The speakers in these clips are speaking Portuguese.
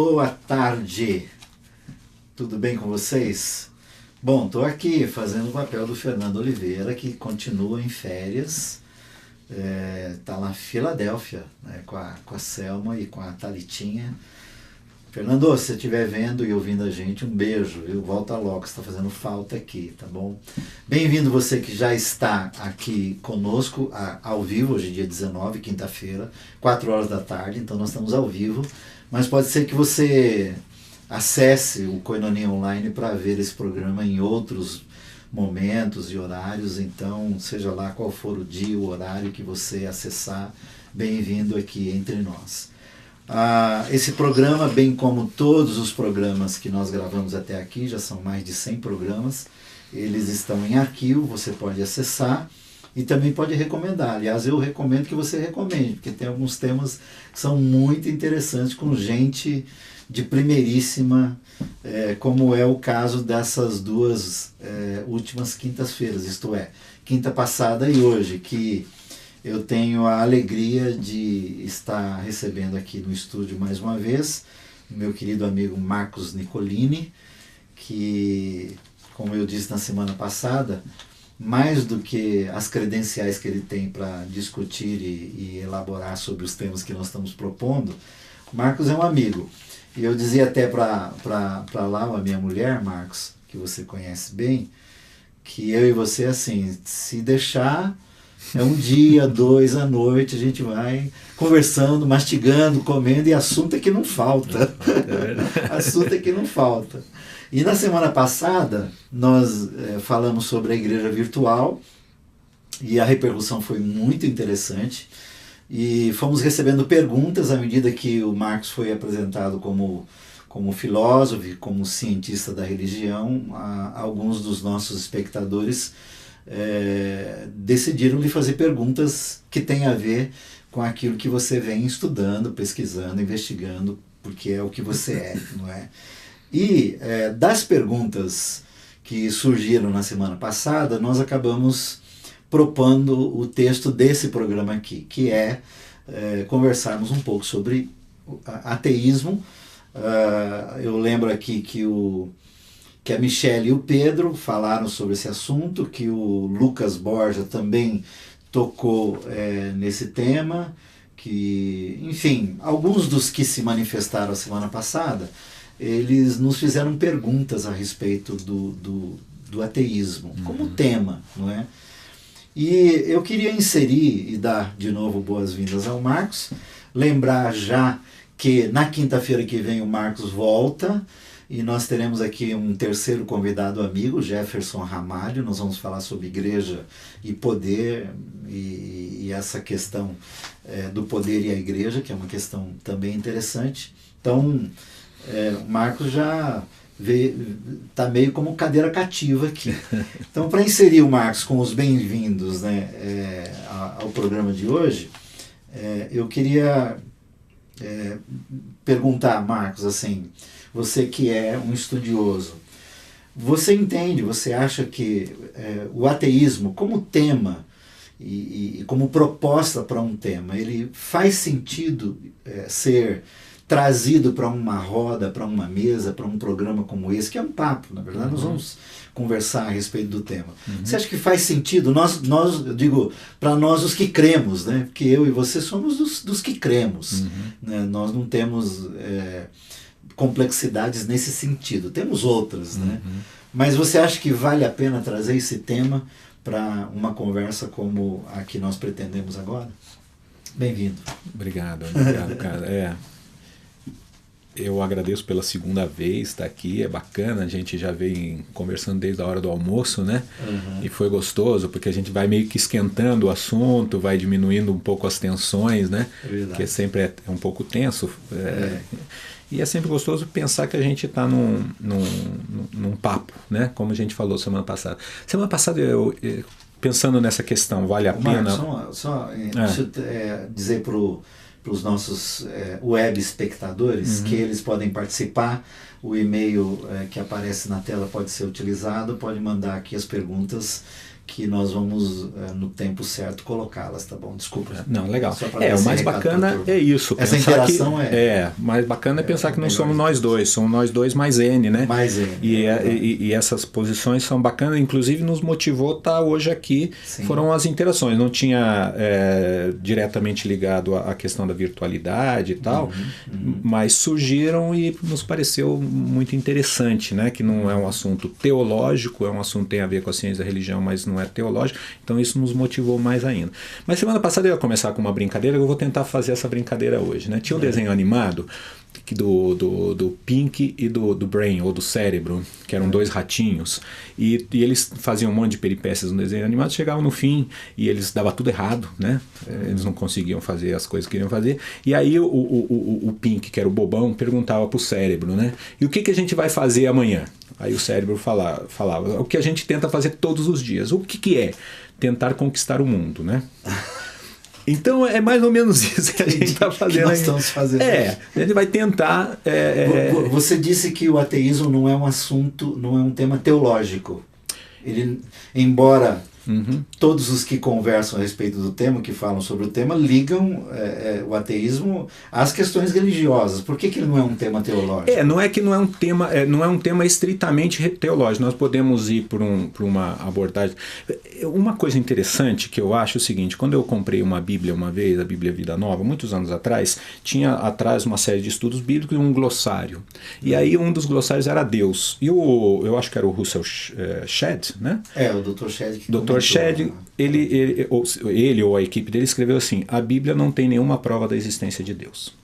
Boa tarde, tudo bem com vocês? Bom, estou aqui fazendo o papel do Fernando Oliveira, que continua em férias, está lá em Filadélfia, né, com a Selma e com a Thalitinha. Fernando, se você estiver vendo e ouvindo a gente, um beijo, viu? Volta logo, você está fazendo falta aqui, tá bom? Bem-vindo você que já está aqui conosco ao vivo, hoje é dia 19, quinta-feira, 4 horas da tarde, então nós estamos ao vivo, mas pode ser que você acesse o Koinonia Online para ver esse programa em outros momentos e horários, então seja lá qual for o dia, o horário que você acessar, bem-vindo aqui entre nós. Esse programa, bem como todos os programas que nós gravamos até aqui, já são mais de 100 programas, eles estão em arquivo, você pode acessar e também pode recomendar. Aliás, eu recomendo que você recomende, porque tem alguns temas que são muito interessantes, com gente de primeiríssima, como é o caso dessas duas últimas quintas-feiras, isto é, quinta passada e hoje, que eu tenho a alegria de estar recebendo aqui no estúdio mais uma vez o meu querido amigo Marcos Nicolini, que, como eu disse na semana passada, mais do que as credenciais que ele tem para discutir e elaborar sobre os temas que nós estamos propondo, Marcos é um amigo. E eu dizia até para lá, a minha mulher, Marcos, que você conhece bem, que eu e você, assim, se deixar... É um dia, 2 à noite, a gente vai conversando, mastigando, comendo, e assunto é que não falta. Assunto é que não falta. E na semana passada, nós falamos sobre a igreja virtual, e a repercussão foi muito interessante, e fomos recebendo perguntas à medida que o Marcos foi apresentado como filósofo, como cientista da religião. Alguns dos nossos espectadores decidiram lhe fazer perguntas que têm a ver com aquilo que você vem estudando, pesquisando, investigando, porque é o que você é, não é? E das perguntas que surgiram na semana passada, nós acabamos propondo o texto desse programa aqui, que é conversarmos um pouco sobre ateísmo. Eu lembro aqui que a Michelle e o Pedro falaram sobre esse assunto, que o Lucas Borja também tocou nesse tema, que, enfim, alguns dos que se manifestaram a semana passada, eles nos fizeram perguntas a respeito do ateísmo, como tema, não é? E eu queria inserir e dar de novo boas-vindas ao Marcos, lembrar já que na quinta-feira que vem o Marcos volta, e nós teremos aqui um terceiro convidado amigo, Jefferson Ramalho. Nós vamos falar sobre igreja e poder, e essa questão do poder e a igreja, que é uma questão também interessante. Então, o Marcos já está meio como cadeira cativa aqui. Então, para inserir o Marcos com os bem-vindos, né, ao programa de hoje, eu queria perguntar, Marcos, assim... Você que é um estudioso, você entende, você acha que o ateísmo como tema e como proposta para um tema, ele faz sentido ser trazido para uma roda, para uma mesa, para um programa como esse, que é um papo, na verdade, nós vamos conversar a respeito do tema. Você acha que faz sentido? Eu digo, para nós os que cremos, né? Porque eu e você somos dos que cremos, né? Nós não temos... complexidades nesse sentido. Temos outras, né? Mas você acha que vale a pena trazer esse tema para uma conversa como a que nós pretendemos agora? Bem-vindo. Obrigado, cara. Eu agradeço pela segunda vez estar aqui, é bacana, a gente já vem conversando desde a hora do almoço, né? E foi gostoso, porque a gente vai meio que esquentando o assunto, vai diminuindo um pouco as tensões, né? Porque sempre é um pouco tenso. E é sempre gostoso pensar que a gente está num papo, né? Como a gente falou semana passada. Semana passada, pensando nessa questão, vale a pena... Deixa eu dizer para os nossos web espectadores que eles podem participar o e-mail que aparece na tela pode ser utilizado, pode mandar aqui as perguntas que nós vamos, no tempo certo, colocá-las, tá bom? Desculpa. Não, legal. O mais bacana é isso. Essa interação mais bacana é pensar que não somos nós dois, somos nós dois mais N, né? Mais N. E essas posições são bacanas, inclusive nos motivou estar hoje aqui. Sim. Foram as interações, não tinha diretamente ligado à questão da virtualidade e tal, mas surgiram e nos pareceu muito interessante, né? Que não é um assunto teológico, é um assunto que tem a ver com a ciência da religião, mas não é teológico, então isso nos motivou mais ainda. Mas semana passada eu ia começar com uma brincadeira, eu vou tentar fazer essa brincadeira hoje, né? Tinha um desenho animado do Pink e do Brain, ou do Cérebro, que eram dois ratinhos, e eles faziam um monte de peripécias no desenho animado, chegavam no fim e eles davam tudo errado, né? Eles não conseguiam fazer as coisas que queriam fazer, e aí o Pink, que era o bobão, perguntava pro Cérebro, né? E o que a gente vai fazer amanhã? Aí o Cérebro falava o que a gente tenta fazer todos os dias. O que é? Tentar conquistar o mundo, né? Então é mais ou menos isso que a gente está fazendo. Nós estamos fazendo. A gente vai tentar. Você disse que o ateísmo não é um assunto, não é um tema teológico. Ele, embora todos os que conversam a respeito do tema, que falam sobre o tema, ligam o ateísmo às questões religiosas. Por que ele não é um tema teológico? Não é que não é um tema estritamente teológico. Nós podemos ir por uma abordagem. Uma coisa interessante que eu acho é o seguinte: quando eu comprei uma Bíblia uma vez, a Bíblia Vida Nova, muitos anos atrás, tinha atrás uma série de estudos bíblicos e um glossário. E aí um dos glossários era Deus. E eu acho que era o Russell Shedd, né? O Dr. Shedd. Dr. Shedd, ele ou a equipe dele escreveu assim: a Bíblia não tem nenhuma prova da existência de Deus.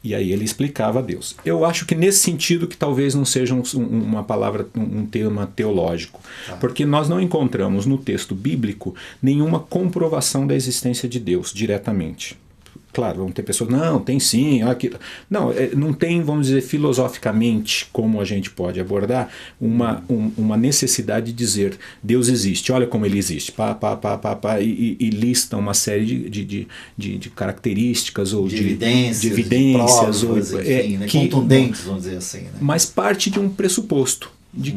E aí ele explicava Deus. Eu acho que nesse sentido que talvez não seja uma palavra, um tema teológico. Porque nós não encontramos no texto bíblico nenhuma comprovação da existência de Deus diretamente. Claro, vão ter pessoas, não, tem sim, aquilo. Não, não tem, vamos dizer, filosoficamente, como a gente pode abordar, uma necessidade de dizer, Deus existe, olha como ele existe, e lista uma série de características ou de evidências provas, enfim, contundentes, vamos dizer assim. Né? Mas parte de um pressuposto de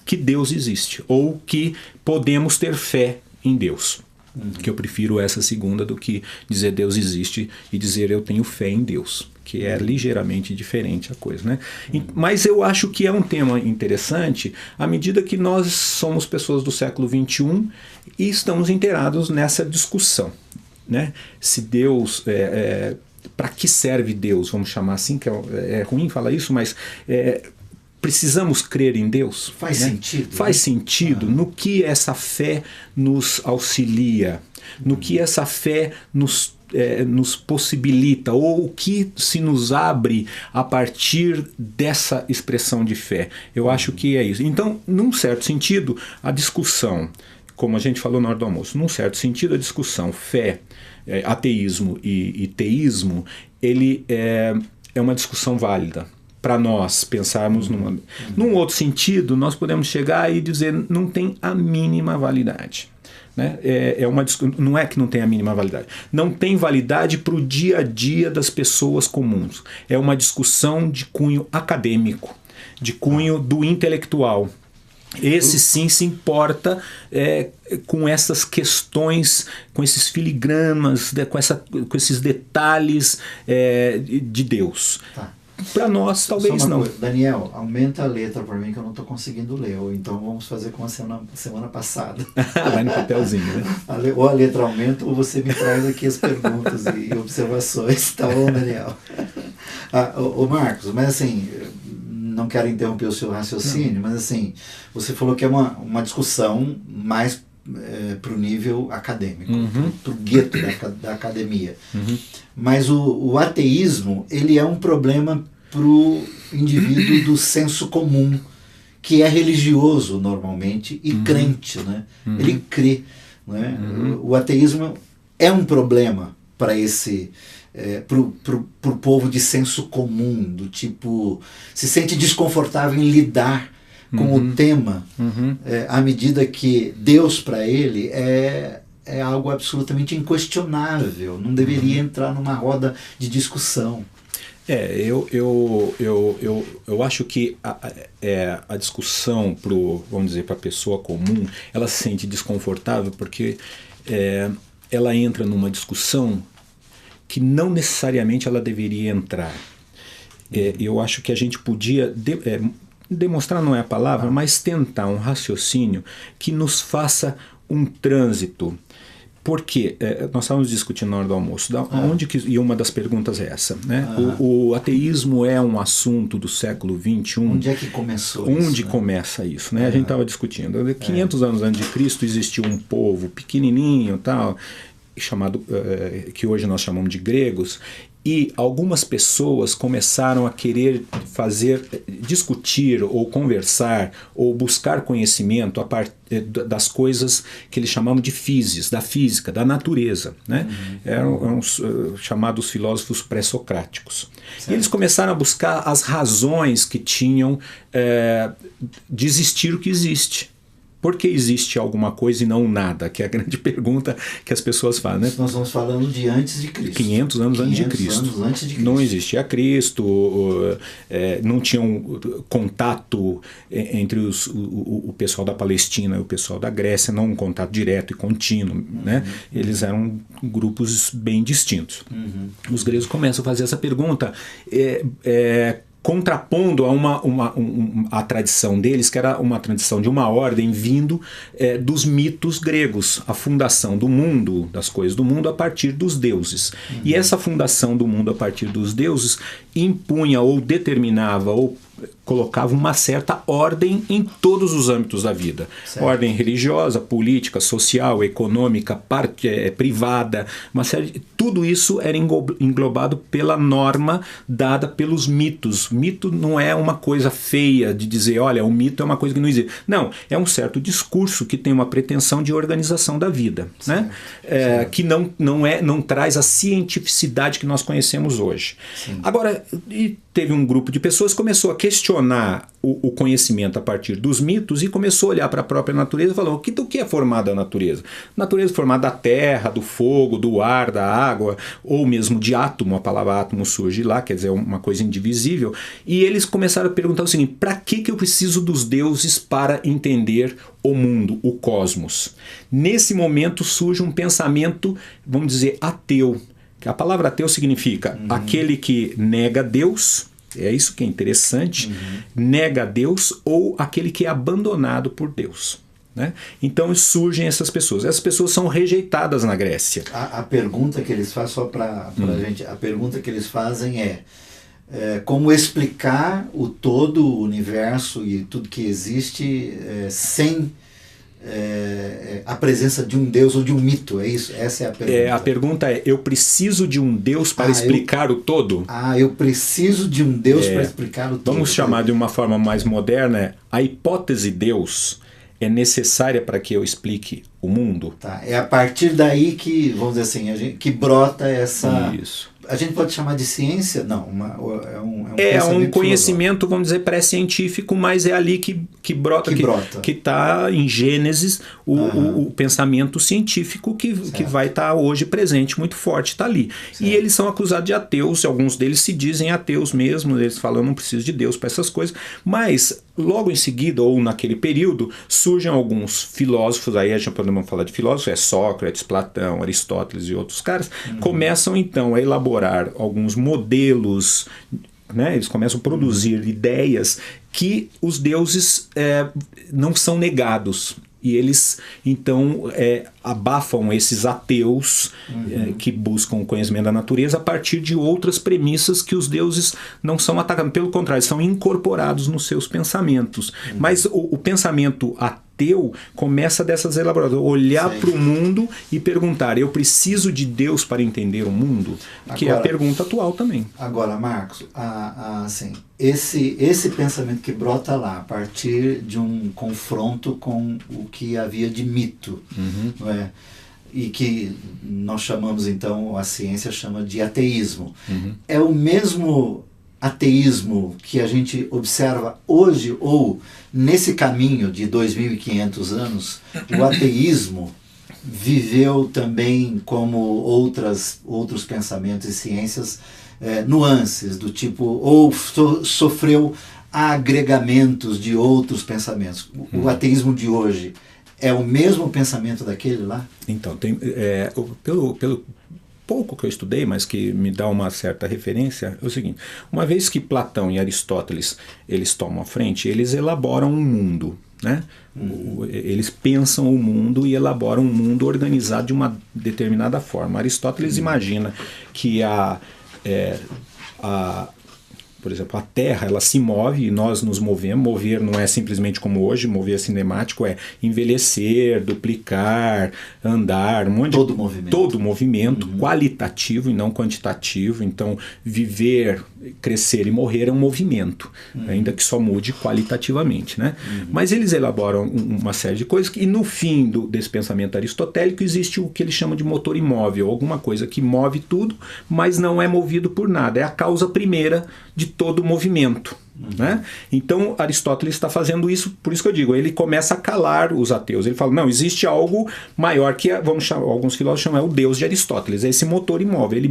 que Deus existe, ou que podemos ter fé em Deus. Que eu prefiro essa segunda do que dizer Deus existe e dizer eu tenho fé em Deus, que é ligeiramente diferente a coisa, né? Mas eu acho que é um tema interessante à medida que nós somos pessoas do século XXI e estamos inteirados nessa discussão, né? Se Deus... para que serve Deus, vamos chamar assim, que é ruim falar isso, mas... precisamos crer em Deus? Faz sentido. Faz sentido. No que essa fé nos auxilia? No que essa fé nos possibilita? Ou o que se nos abre a partir dessa expressão de fé? Eu acho que é isso. Então, num certo sentido, a discussão, como a gente falou na hora do almoço, num certo sentido a discussão fé, ateísmo e teísmo, ele é uma discussão válida. Para nós pensarmos num outro sentido, nós podemos chegar e dizer não tem a mínima validade. Né? Não é que não tem a mínima validade. Não tem validade para o dia a dia das pessoas comuns. É uma discussão de cunho acadêmico, de cunho do intelectual. Esse sim se importa com essas questões, com esses filigramas, com esses detalhes de Deus. Para nós, talvez não. Coisa. Daniel, aumenta a letra para mim que eu não estou conseguindo ler. Ou então vamos fazer como a semana passada. Vai no papelzinho, né? Ou a letra aumenta ou você me traz aqui as perguntas e observações. Tá bom, Daniel? Ô Marcos, mas assim, não quero interromper o seu raciocínio, mas assim, você falou que é uma discussão mais para o nível acadêmico, para o gueto da academia. Mas o ateísmo, ele é um problema para o indivíduo do senso comum, que é religioso normalmente e crente, né? Ele crê. Né? O ateísmo é um problema para esse... pro povo de senso comum, do tipo, se sente desconfortável em lidar com o tema, à medida que Deus para ele é algo absolutamente inquestionável, não deveria entrar numa roda de discussão. Eu acho que a discussão vamos dizer, para a pessoa comum, ela se sente desconfortável porque ela entra numa discussão que não necessariamente ela deveria entrar. Eu acho que a gente podia demonstrar, não é a palavra, mas tentar um raciocínio que nos faça um trânsito. Porque nós estávamos discutindo na hora do almoço, e uma das perguntas é essa, né? O ateísmo é um assunto do século XXI. Onde é que começou isso? Onde começa isso, né? A gente estava discutindo. 500 anos antes de Cristo existiu um povo pequenininho, tal, chamado, que hoje nós chamamos de gregos, e algumas pessoas começaram a querer discutir ou conversar ou buscar conhecimento a partir das coisas que eles chamavam de physis, da física, da natureza, né? Eram chamados filósofos pré-socráticos. E eles começaram a buscar as razões que tinham de existir o que existe. Por que existe alguma coisa e não nada? Que é a grande pergunta que as pessoas fazem, né? Nós estamos falando de antes de Cristo. 500 anos antes de Cristo. Não existia Cristo, não tinha um contato entre o pessoal da Palestina e o pessoal da Grécia, não um contato direto e contínuo, né? Eles eram grupos bem distintos. Os gregos começam a fazer essa pergunta contrapondo a tradição deles, que era uma tradição de uma ordem vindo dos mitos gregos, a fundação do mundo, das coisas do mundo a partir dos deuses. E essa fundação do mundo a partir dos deuses impunha ou determinava ou colocava uma certa ordem em todos os âmbitos da vida. Certo. Ordem religiosa, política, social, econômica, privada, uma série tudo isso era englobado pela norma dada pelos mitos. Mito não é uma coisa feia de dizer, olha, o mito é uma coisa que não existe. Não, é um certo discurso que tem uma pretensão de organização da vida, né? Que não traz a cientificidade que nós conhecemos hoje. Sim. Agora, teve um grupo de pessoas que começou a questionar o conhecimento a partir dos mitos e começou a olhar para a própria natureza e falou, do que é formada a natureza? Natureza é formada da terra, do fogo, do ar, da água, ou mesmo de átomo, a palavra átomo surge lá, quer dizer, uma coisa indivisível. E eles começaram a perguntar o seguinte, para que eu preciso dos deuses para entender o mundo, o cosmos? Nesse momento surge um pensamento, vamos dizer, ateu. A palavra ateu significa aquele que nega Deus, é isso que é interessante, nega Deus, ou aquele que é abandonado por Deus, né? Então surgem essas pessoas. Essas pessoas são rejeitadas na Grécia. A pergunta que eles fazem, só para a gente, a pergunta que eles fazem é como explicar o todo, o universo e tudo que existe sem a presença de um Deus ou de um mito, é isso? Essa é a pergunta. A pergunta é, eu preciso de um Deus para explicar o todo? Eu preciso de um Deus para explicar o todo. Vamos chamar de uma forma mais moderna, a hipótese Deus é necessária para que eu explique o mundo? Tá, é a partir daí que, vamos dizer assim, que brota essa... Isso. A gente pode chamar de ciência? Não, é um conhecimento, vamos dizer, pré-científico, mas é ali que brota, que está em Gênesis o pensamento científico que vai estar hoje presente, muito forte, está ali. Certo. E eles são acusados de ateus, alguns deles se dizem ateus mesmo, eles falam, eu não preciso de Deus para essas coisas, mas logo em seguida, ou naquele período, surgem alguns filósofos, aí a gente podemos falar de filósofos, Sócrates, Platão, Aristóteles e outros caras, começam então a elaborar alguns modelos, né? Eles começam a produzir ideias que os deuses não são negados. E eles, então, abafam esses ateus que buscam o conhecimento da natureza a partir de outras premissas que os deuses não são atacados. Pelo contrário, são incorporados nos seus pensamentos. Mas o pensamento ateu começa dessas elaborações. Olhar para o mundo e perguntar, eu preciso de Deus para entender o mundo? Que é a pergunta atual também. Agora, Marcos, assim, esse pensamento que brota lá a partir de um confronto com o que havia de mito, não é? E que nós chamamos então, a ciência chama de ateísmo. É o mesmo ateísmo que a gente observa hoje, ou nesse caminho de 2.500 anos, o ateísmo viveu também como outros pensamentos e ciências nuances do tipo, ou sofreu agregamentos de outros pensamentos. O ateísmo de hoje é o mesmo pensamento daquele lá? Então, pelo pouco que eu estudei, mas que me dá uma certa referência, é o seguinte: uma vez que Platão e Aristóteles eles tomam a frente, eles elaboram um mundo, né? Eles pensam o mundo e elaboram um mundo organizado de uma determinada forma. Aristóteles imagina que por exemplo, a Terra, ela se move e nós nos movemos. Mover não é simplesmente como hoje, mover cinemático é envelhecer, duplicar, andar, um monte de... Todo movimento qualitativo e não quantitativo. Então, viver, crescer e morrer é um movimento, ainda que só mude qualitativamente, né? Mas eles elaboram uma série de coisas e no fim desse pensamento aristotélico existe o que eles chamam de motor imóvel, alguma coisa que move tudo, mas não é movido por nada. É a causa primeira de todo o movimento. Né? Então Aristóteles está fazendo isso, por isso que eu digo, ele começa a calar os ateus. Ele fala, não, existe algo maior que, alguns filósofos chamam, o Deus de Aristóteles, é esse motor imóvel.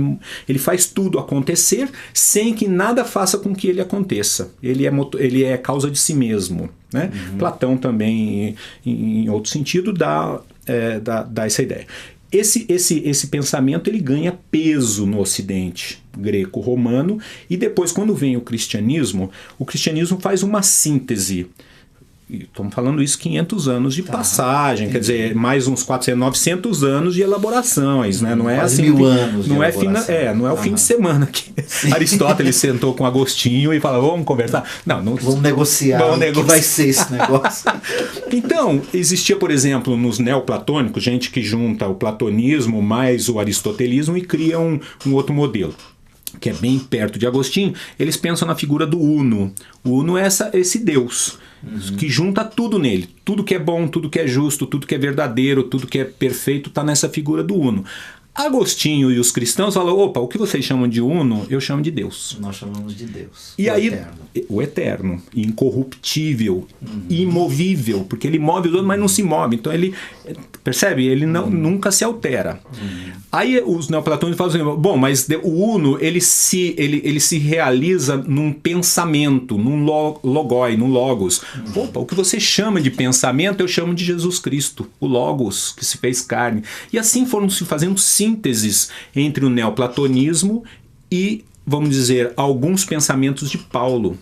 Ele faz tudo acontecer sem que nada faça com que ele aconteça. Ele é causa de si mesmo. Né? Platão também, em outro sentido, dá essa ideia. Esse pensamento ele ganha peso no Ocidente greco-romano e depois, quando vem o cristianismo faz uma síntese. Estamos falando isso 500 anos de passagem, quer dizer, mais uns 400, 900 anos de elaborações, né? Não é quase assim, 1000 anos não é o fim de semana que Aristóteles sentou com Agostinho e falou, vamos conversar. Não vamos negociar. Que vai ser esse negócio. Então, existia, por exemplo, nos neoplatônicos, gente que junta o platonismo mais o aristotelismo e cria um outro modelo, que é bem perto de Agostinho. Eles pensam na figura do Uno. O Uno é esse Deus que junta tudo nele. Tudo que é bom, tudo que é justo, tudo que é verdadeiro, tudo que é perfeito está nessa figura do Uno. Agostinho e os cristãos falam, opa, o que vocês chamam de Uno, eu chamo de Deus. Nós chamamos de Deus. E aí, o eterno, incorruptível, imovível, porque ele move os outros, mas não se move. Então ele, percebe? Ele nunca se altera. Aí os neoplatônicos falam assim, bom, mas o Uno, ele se realiza num pensamento, num logoi, num logos. Opa, o que você chama de pensamento, eu chamo de Jesus Cristo, o logos que se fez carne. E assim foram se fazendo sínteses entre o neoplatonismo e, vamos dizer, alguns pensamentos de Paulo.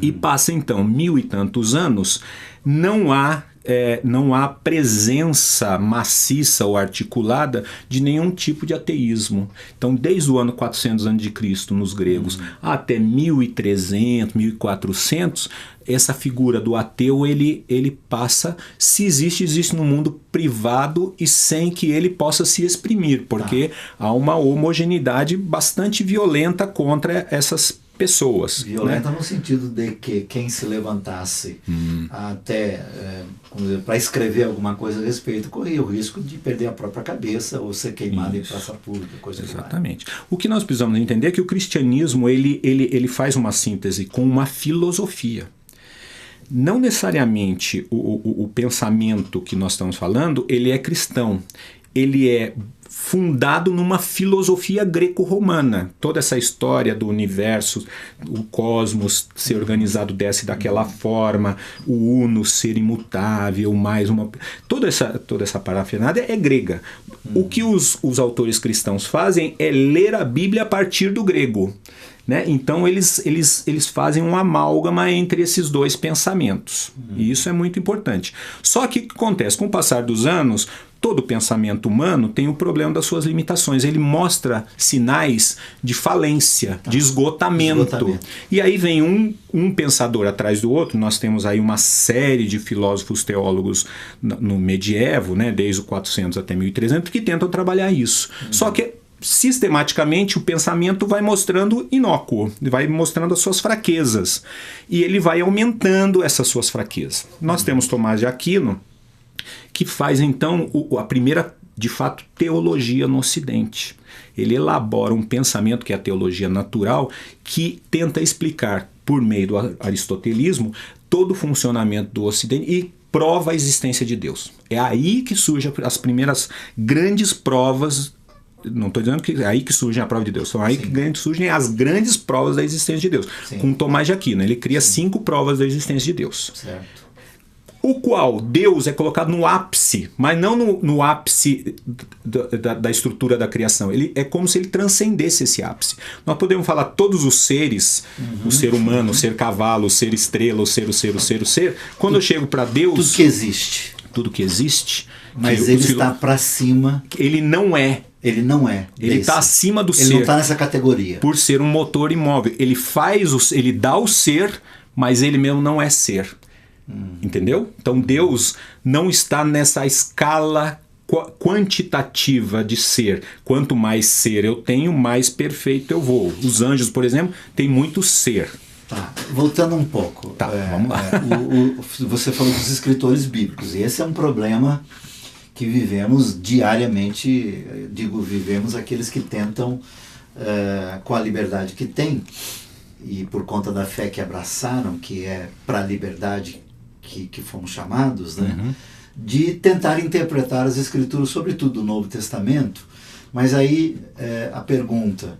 E passa então 1000 e tantos anos, não há presença maciça ou articulada de nenhum tipo de ateísmo. Então, desde o ano 400 a.C. nos gregos até 1300, 1400, essa figura do ateu ele passa, se existe no mundo privado e sem que ele possa se exprimir, porque há uma homogeneidade bastante violenta contra essas pessoas. Violenta, né? No sentido de que quem se levantasse até para escrever alguma coisa a respeito corria o risco de perder a própria cabeça ou ser queimado em praça pública, coisa Exatamente. O que nós precisamos entender é que o cristianismo ele faz uma síntese com uma filosofia. Não necessariamente o pensamento que nós estamos falando ele é cristão. Ele é fundado numa filosofia greco-romana. Toda essa história do universo, o cosmos ser organizado dessa e daquela forma, o uno ser imutável, mais uma... Toda essa parafernália é grega. O que os autores cristãos fazem é ler a Bíblia a partir do grego. Né? Então eles fazem um amálgama entre esses dois pensamentos. E isso é muito importante. Só que o que acontece? Com o passar dos anos, todo pensamento humano tem o problema das suas limitações. Ele mostra sinais de falência, de esgotamento. E aí vem um pensador atrás do outro. Nós temos aí uma série de filósofos teólogos no medievo, né? Desde o 400 até 1300, que tentam trabalhar isso. Só que sistematicamente o pensamento vai mostrando inócuo, vai mostrando as suas fraquezas e ele vai aumentando essas suas fraquezas. Nós temos Tomás de Aquino, que faz então a primeira, de fato, teologia no Ocidente. Ele elabora um pensamento, que é a teologia natural, que tenta explicar, por meio do aristotelismo, todo o funcionamento do Ocidente e prova a existência de Deus. É aí que surgem as primeiras grandes provas Não estou dizendo que é aí que surgem a prova de Deus, são aí Sim. que surgem as grandes provas da existência de Deus. Sim. Com Tomás de Aquino, ele cria 5 provas da existência de Deus. Certo. O qual Deus é colocado no ápice, mas não no ápice da estrutura da criação. Ele é como se ele transcendesse esse ápice. Nós podemos falar todos os seres, o ser humano, o ser cavalo, o ser estrela, o ser. Quando eu chego para Deus... Tudo que existe. Tudo que existe... Mas ele está para cima. Ele não é. Ele não é. Ele está acima do ser. Ele não está nessa categoria. Por ser um motor imóvel. Ele dá o ser, mas ele mesmo não é ser. Entendeu? Então Deus não está nessa escala quantitativa de ser. Quanto mais ser eu tenho, mais perfeito eu vou. Os anjos, por exemplo, têm muito ser. Tá, voltando um pouco. Tá, vamos lá. Você falou dos escritores bíblicos, e esse é um problema que vivemos diariamente. Vivemos aqueles que tentam, com a liberdade que têm, e por conta da fé que abraçaram, que é para a liberdade que fomos chamados, né? De tentar interpretar as escrituras, sobretudo o Novo Testamento. Mas aí a pergunta,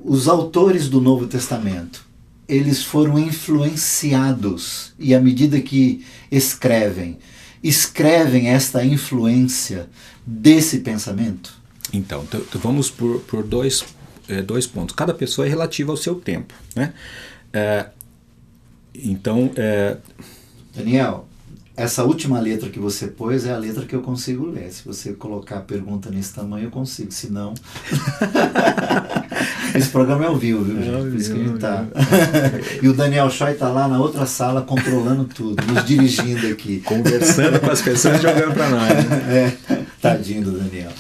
os autores do Novo Testamento, eles foram influenciados, e à medida que escrevem esta influência desse pensamento? Então vamos por dois pontos. Cada pessoa é relativa ao seu tempo, né? Daniel, essa última letra que você pôs é a letra que eu consigo ler. Se você colocar a pergunta nesse tamanho, eu consigo. Se não... Esse programa é ao vivo, viu, gente? Por isso que a gente tá... E o Daniel Choi tá lá na outra sala controlando tudo, nos dirigindo aqui. Conversando com as pessoas e jogando para nós. Né? Tadinho do Daniel.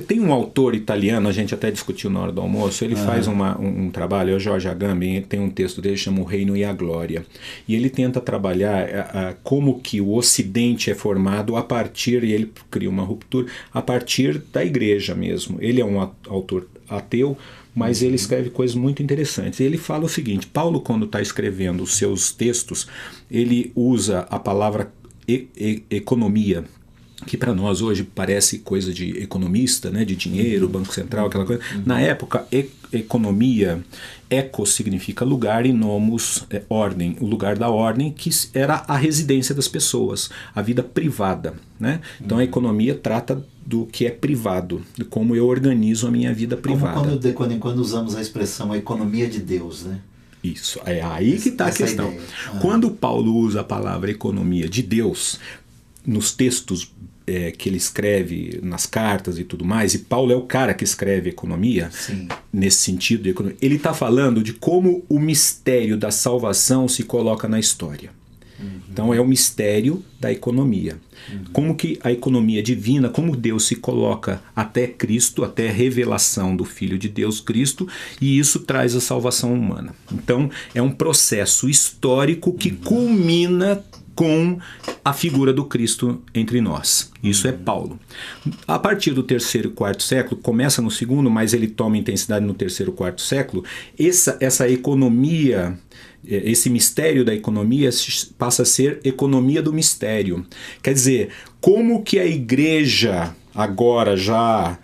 Tem um autor italiano, a gente até discutiu na hora do almoço, ele faz um trabalho, é o Jorge Agamben, tem um texto dele que chama O Reino e a Glória. E ele tenta trabalhar como que o Ocidente é formado a partir, e ele cria uma ruptura, a partir da igreja mesmo. Ele é um autor ateu, mas ele escreve coisas muito interessantes. Ele fala o seguinte: Paulo, quando está escrevendo os seus textos, ele usa a palavra economia, que para nós hoje parece coisa de economista, né, de dinheiro, Banco Central, aquela coisa. Na época, economia, eco significa lugar e nomos, ordem, o lugar da ordem, que era a residência das pessoas, a vida privada, né? Então a economia trata do que é privado, de como eu organizo a minha vida privada. Como quando usamos a expressão a economia de Deus, né? Isso, é aí que está a questão. Quando Paulo usa a palavra economia de Deus, nos textos que ele escreve, nas cartas e tudo mais, e Paulo é o cara que escreve economia, sim, nesse sentido de economia, ele está falando de como o mistério da salvação se coloca na história. Então é o mistério da economia. Como que a economia divina, como Deus se coloca até Cristo, até a revelação do Filho de Deus, Cristo, e isso traz a salvação humana. Então é um processo histórico que culmina com a figura do Cristo entre nós. Isso é Paulo. A partir do 3º e 4º século, começa no 2º, mas ele toma intensidade no 3º e 4º século, essa economia, esse mistério da economia passa a ser economia do mistério. Quer dizer, como que a igreja, agora já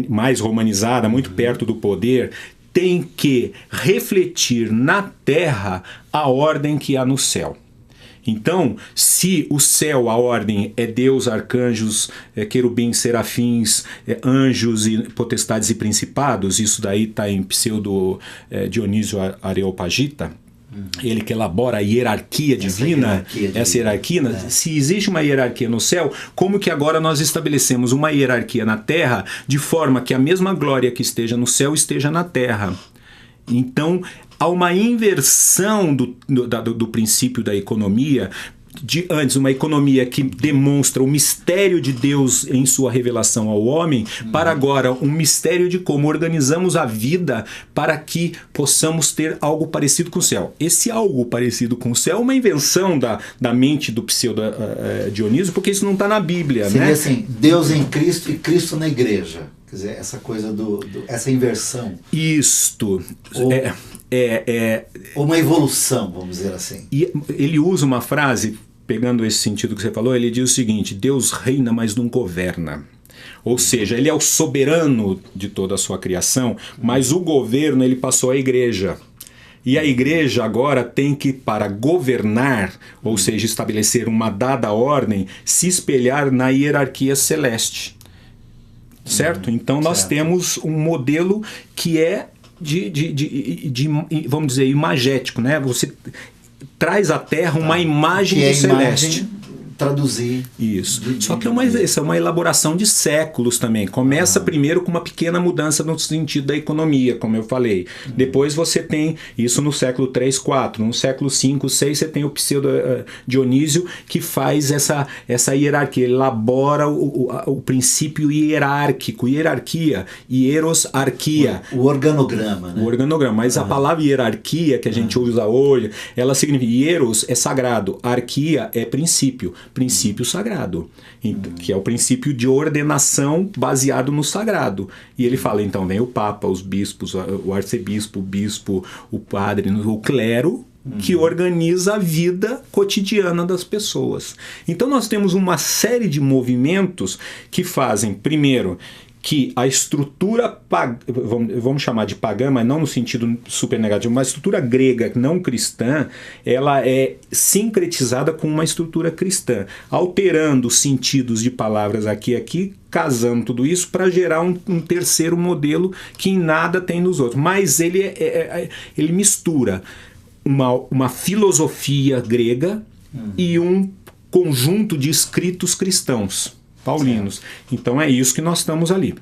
mais romanizada, muito perto do poder, tem que refletir na terra a ordem que há no céu. Então, se o céu, a ordem, é Deus, arcanjos, querubins, serafins, anjos, e potestades e principados, isso daí está em pseudo Dionísio Areopagita, ele que elabora a hierarquia divina, essa hierarquia, se existe uma hierarquia no céu, como que agora nós estabelecemos uma hierarquia na terra, de forma que a mesma glória que esteja no céu esteja na terra? Então, há uma inversão do princípio da economia, de antes uma economia que demonstra o mistério de Deus em sua revelação ao homem, para agora um mistério de como organizamos a vida para que possamos ter algo parecido com o céu. Esse algo parecido com o céu é uma invenção da mente do pseudo Dionísio, porque isso não está na Bíblia. Seria, né? Assim, Deus em Cristo e Cristo na igreja. Quer dizer, essa coisa essa inversão. Isto Ou uma evolução, vamos dizer assim. E ele usa uma frase, pegando esse sentido que você falou, ele diz o seguinte: Deus reina, mas não governa. Ou seja, ele é o soberano de toda a sua criação, mas o governo ele passou à igreja. E a igreja agora tem que, para governar, ou seja, estabelecer uma dada ordem, se espelhar na hierarquia celeste. Certo? Então nós temos um modelo que é vamos dizer, imagético, né? Você traz à Terra uma imagem do celeste. Traduzir. Isso. Só que é uma elaboração de séculos também. Começa primeiro com uma pequena mudança no sentido da economia, como eu falei. Depois você tem isso no século 3, 4. No século 5, 6 você tem o Pseudo Dionísio que faz essa hierarquia. Ele elabora o princípio hierárquico. Hierarquia, hierosarquia. O organograma, né? O organograma. Mas a palavra hierarquia que a gente usa hoje, ela significa hieros é sagrado, arquia é princípio sagrado, que é o princípio de ordenação baseado no sagrado. E ele fala, então, vem o Papa, os bispos, o arcebispo, o bispo, o padre, o clero, que organiza a vida cotidiana das pessoas. Então nós temos uma série de movimentos que fazem, primeiro, que a estrutura, vamos chamar de pagã, mas não no sentido super negativo, mas a estrutura grega não cristã, ela é sincretizada com uma estrutura cristã, alterando os sentidos de palavras aqui e aqui, casando tudo isso para gerar um terceiro modelo que em nada tem nos outros. Mas ele mistura uma filosofia grega e um conjunto de escritos cristãos paulinos. Então é isso que nós estamos ali.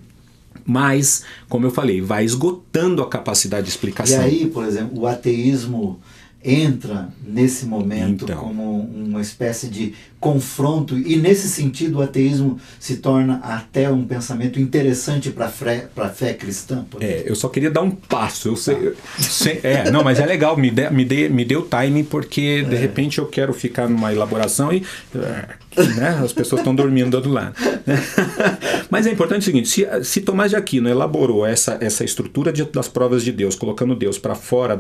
Mas, como eu falei, vai esgotando a capacidade de explicação. E aí, por exemplo, o ateísmo entra nesse momento como uma espécie de confronto, e nesse sentido o ateísmo se torna até um pensamento interessante para a fé cristã. Eu só queria dar um passo. Não, mas é legal, me deu timing, porque de repente eu quero ficar numa elaboração e né, as pessoas estão dormindo do outro lado. Mas é importante o seguinte, se Tomás de Aquino elaborou essa estrutura das provas de Deus, colocando Deus para fora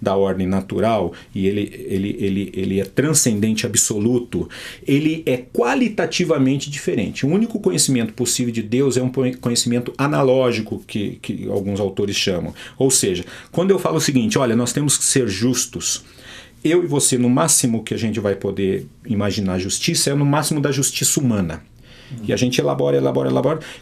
da ordem natural, e ele é transcendente absoluto, ele é qualitativamente diferente. O único conhecimento possível de Deus é um conhecimento analógico, que alguns autores chamam. Ou seja, quando eu falo o seguinte, olha, nós temos que ser justos, eu e você, no máximo que a gente vai poder imaginar justiça, é no máximo da justiça humana. E a gente elabora.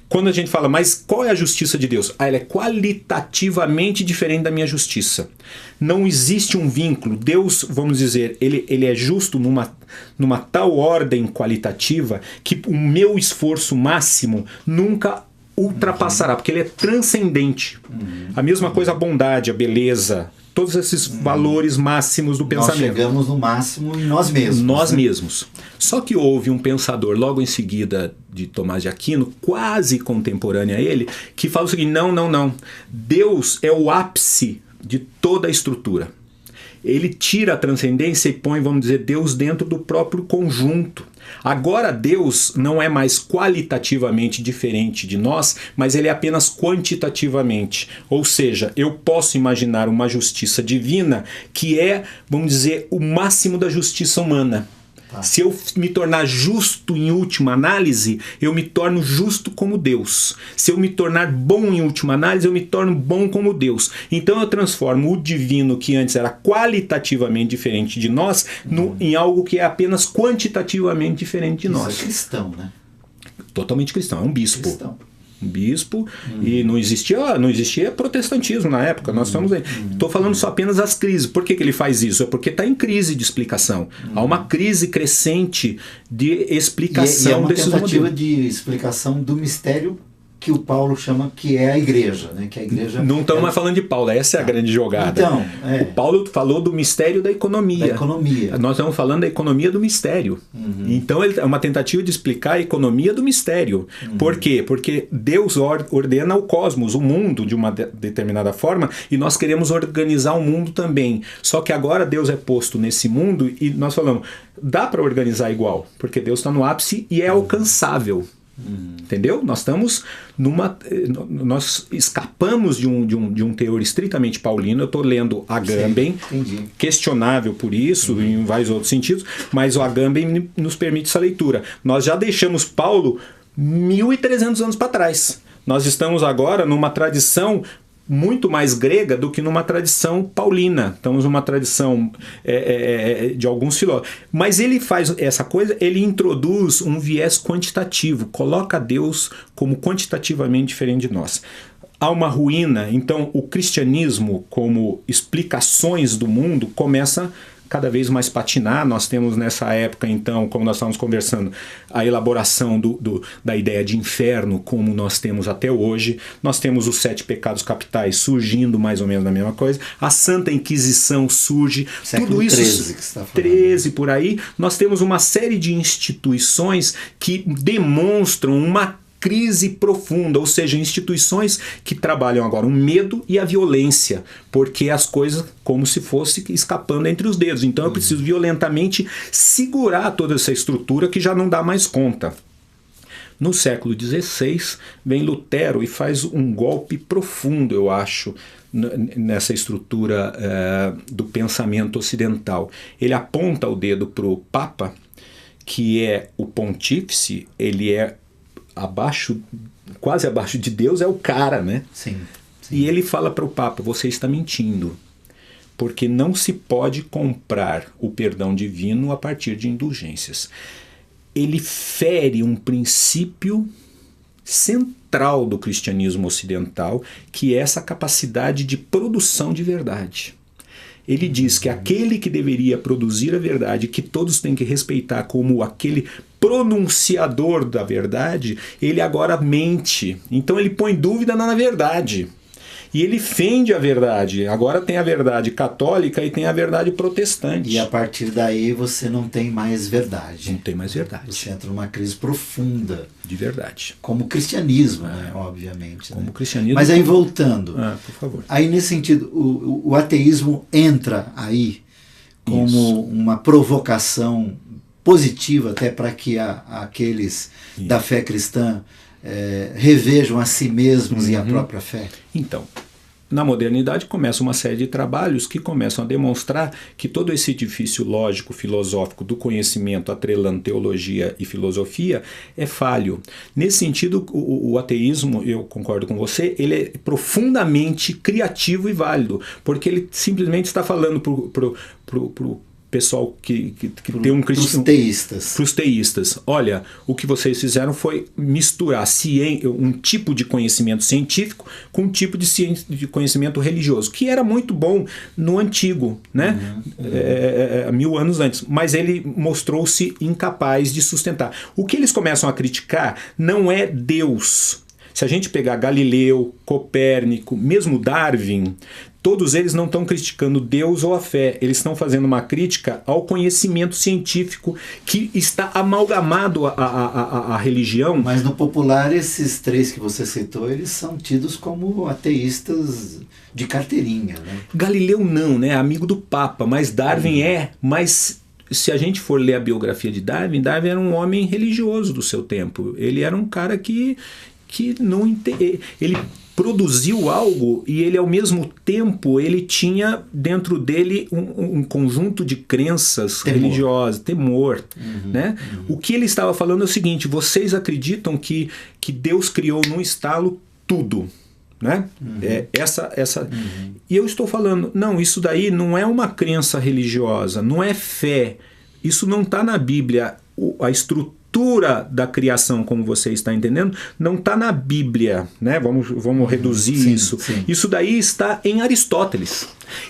Quando a gente fala, mas qual é a justiça de Deus? Ela é qualitativamente diferente da minha justiça. Não existe um vínculo. Deus, vamos dizer, ele é justo numa tal ordem qualitativa que o meu esforço máximo nunca ultrapassará, porque ele é transcendente. A mesma coisa a bondade, a beleza, todos esses valores máximos do pensamento. Nós chegamos no máximo em nós mesmos. Nós mesmos. Só que houve um pensador logo em seguida de Tomás de Aquino, quase contemporâneo a ele, que fala o seguinte, não. Deus é o ápice de toda a estrutura. Ele tira a transcendência e põe, vamos dizer, Deus dentro do próprio conjunto. Agora Deus não é mais qualitativamente diferente de nós, mas ele é apenas quantitativamente. Ou seja, eu posso imaginar uma justiça divina que é, vamos dizer, o máximo da justiça humana. Se eu me tornar justo em última análise, eu me torno justo como Deus. Se eu me tornar bom em última análise, eu me torno bom como Deus. Então eu transformo o divino, que antes era qualitativamente diferente de nós, em algo que é apenas quantitativamente diferente de nós. Isso é cristão, né? Totalmente cristão, é um bispo. Cristão. Um bispo, e não existia protestantismo na época. Nós estamos aí. Estou falando só apenas das crises. Por que ele faz isso? É porque está em crise de explicação. Há uma crise crescente de explicação. E é uma tentativa de explicação do mistério que o Paulo chama que é a igreja, né? Que a igreja não estamos mais falando de Paulo, essa é a grande jogada. Então, o Paulo falou do mistério da economia. Nós estamos falando da economia do mistério. Então é uma tentativa de explicar a economia do mistério. Por quê? Porque Deus ordena o cosmos, o mundo, de uma determinada forma, e nós queremos organizar o mundo também. Só que agora Deus é posto nesse mundo e nós falamos, dá para organizar igual, porque Deus está no ápice e é alcançável. Entendeu? Nós estamos nós escapamos de um teor estritamente paulino. Eu estou lendo Agamben, questionável por isso, em vários outros sentidos, mas o Agamben nos permite essa leitura. Nós já deixamos Paulo 1.300 anos para trás. Nós estamos agora numa tradição muito mais grega do que numa tradição paulina. Estamos numa tradição de alguns filósofos. Mas ele faz essa coisa, ele introduz um viés quantitativo, coloca Deus como quantitativamente diferente de nós. Há uma ruína, então o cristianismo, como explicações do mundo, começa cada vez mais patinar. Nós temos nessa época, então, como nós estávamos conversando, a elaboração da ideia de inferno, como nós temos até hoje. Nós temos os 7 pecados capitais surgindo mais ou menos da mesma coisa. A Santa Inquisição surge. Século tudo isso, 13 que você está falando. 13 por aí. Nós temos uma série de instituições que demonstram uma crise profunda, ou seja, instituições que trabalham agora o medo e a violência, porque as coisas como se fosse escapando entre os dedos. Então eu preciso violentamente segurar toda essa estrutura que já não dá mais conta. No século XVI vem Lutero e faz um golpe profundo, eu acho, nessa estrutura do pensamento ocidental. Ele aponta o dedo para o Papa, que é o pontífice, ele é quase abaixo de Deus, é o cara, né? Sim. E ele fala para o Papa: você está mentindo, porque não se pode comprar o perdão divino a partir de indulgências. Ele fere um princípio central do cristianismo ocidental, que é essa capacidade de produção de verdade. Ele diz que aquele que deveria produzir a verdade, que todos têm que respeitar como aquele pronunciador da verdade, ele agora mente. Então ele põe dúvida na verdade. E ele fende a verdade. Agora tem a verdade católica e tem a verdade protestante. E a partir daí você não tem mais verdade. Não tem mais verdade. Você entra numa crise profunda. De verdade. Como cristianismo, né? Obviamente. Como né? cristianismo. Mas aí voltando. Por favor. Aí nesse sentido, o ateísmo entra aí como Isso. uma provocação positiva até para que aqueles da fé cristã revejam a si mesmos e a própria fé? Então, na modernidade começa uma série de trabalhos que começam a demonstrar que todo esse edifício lógico, filosófico do conhecimento atrelando teologia e filosofia é falho. Nesse sentido, o ateísmo, eu concordo com você, ele é profundamente criativo e válido, porque ele simplesmente está falando pro pessoal que tem um cristianismo. Para os teístas. Olha, o que vocês fizeram foi misturar um tipo de conhecimento científico com um tipo de conhecimento religioso, que era muito bom no antigo, né? 1000 anos antes. Mas ele mostrou-se incapaz de sustentar. O que eles começam a criticar não é Deus. Se a gente pegar Galileu, Copérnico, mesmo Darwin, todos eles não estão criticando Deus ou a fé, eles estão fazendo uma crítica ao conhecimento científico que está amalgamado à religião. Mas no popular, esses 3 que você citou, eles são tidos como ateístas de carteirinha, né? Galileu não, né? Amigo do Papa, mas Darwin mas se a gente for ler a biografia de Darwin era um homem religioso do seu tempo. Ele era um cara que não ele produziu algo e ele, ao mesmo tempo, ele tinha dentro dele um conjunto de crenças religiosas, temor. Né? O que ele estava falando é o seguinte: vocês acreditam que Deus criou num estalo tudo. Né? E eu estou falando, não, isso daí não é uma crença religiosa, não é fé, isso não está na Bíblia. A estrutura da criação, como você está entendendo, não está na Bíblia, né? Vamos reduzir isso. Sim. Isso daí está em Aristóteles.